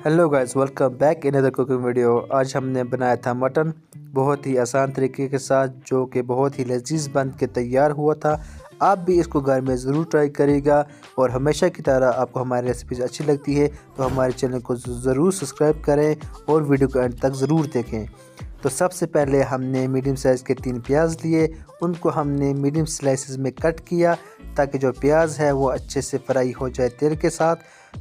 Hello guys, welcome back in other cooking video. आज हमने बनाया था मटन बहुत ही आसान तरीके के साथ, जो कि बहुत ही लजीज बन के तैयार हुआ था। आप भी इसको घर में ज़रूर ट्राई करिएगा और हमेशा की तरह आपको हमारी रेसिपीज अच्छी लगती है तो हमारे चैनल को ज़रूर सब्सक्राइब करें और वीडियो को एंड तक ज़रूर देखें। तो सबसे पहले हमने मीडियम साइज़ के 3 प्याज लिए, उनको हमने मीडियम स्लाइसेस में कट किया ताकि जो प्याज है वो अच्छे से फ्राई हो जाए तेल के साथ।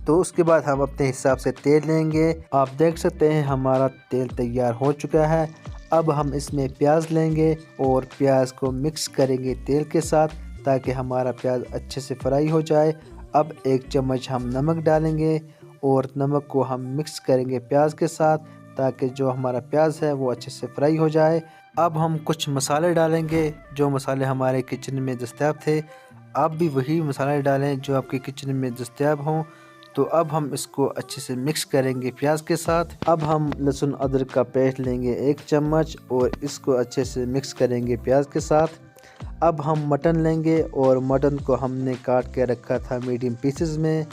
तो उसके बाद हम अपने हिसाब से तेल लेंगे। आप देख सकते हैं हमारा तेल तैयार हो चुका है। अब हम इसमें प्याज लेंगे और प्याज को मिक्स करेंगे तेल के साथ ताकि हमारा प्याज अच्छे से फ्राई हो जाए। अब 1 चम्मच हम नमक डालेंगे और नमक को हम मिक्स करेंगे प्याज के साथ ताकि जो हमारा प्याज है वो अच्छे से फ्राई हो जाए। अब हम कुछ मसाले डालेंगे, जो मसाले हमारे किचन में दस्तयाब थे। आप भी वही मसाले डालें जो आपके किचन में दस्तयाब हों। तो अब हम इसको अच्छे से मिक्स करेंगे प्याज के साथ। अब हम लहसुन अदरक का पेस्ट लेंगे 1 चम्मच और इसको अच्छे से मिक्स करेंगे प्याज के साथ। अब हम मटन लेंगे और मटन को हमने काट के रखा था मीडियम पीसेस में,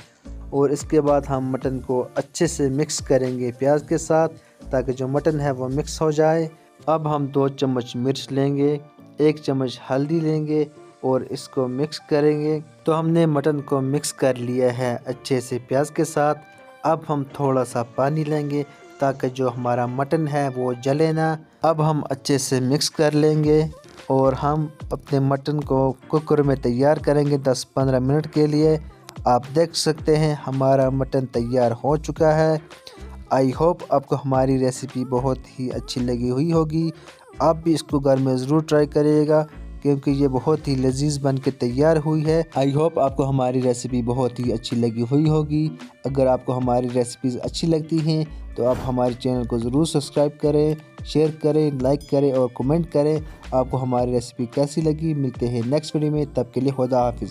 और इसके बाद हम मटन को अच्छे से मिक्स करेंगे प्याज के साथ ताकि जो मटन है वो मिक्स हो जाए। अब हम 2 चम्मच मिर्च लेंगे, 1 चम्मच हल्दी लेंगे और इसको मिक्स करेंगे। तो हमने मटन को मिक्स कर लिया है अच्छे से प्याज के साथ। अब हम थोड़ा सा पानी लेंगे ताकि जो हमारा मटन है वो जले ना। अब हम अच्छे से मिक्स कर लेंगे और हम अपने मटन को कुकर में तैयार करेंगे 10-15 मिनट के लिए। आप देख सकते हैं हमारा मटन तैयार हो चुका है। आई होप आपको हमारी रेसिपी बहुत ही अच्छी लगी हुई होगी। आप भी इसको घर में ज़रूर ट्राई करिएगा क्योंकि ये बहुत ही लजीज बन के तैयार हुई है। आई होप आपको हमारी रेसिपी बहुत ही अच्छी लगी हुई होगी। अगर आपको हमारी रेसिपीज़ अच्छी लगती हैं तो आप हमारे चैनल को ज़रूर सब्सक्राइब करें, शेयर करें, लाइक करें और कमेंट करें। आपको हमारी रेसिपी कैसी लगी। मिलते हैं नेक्स्ट वीडियो में, तब के लिए खुदा हाफिज़।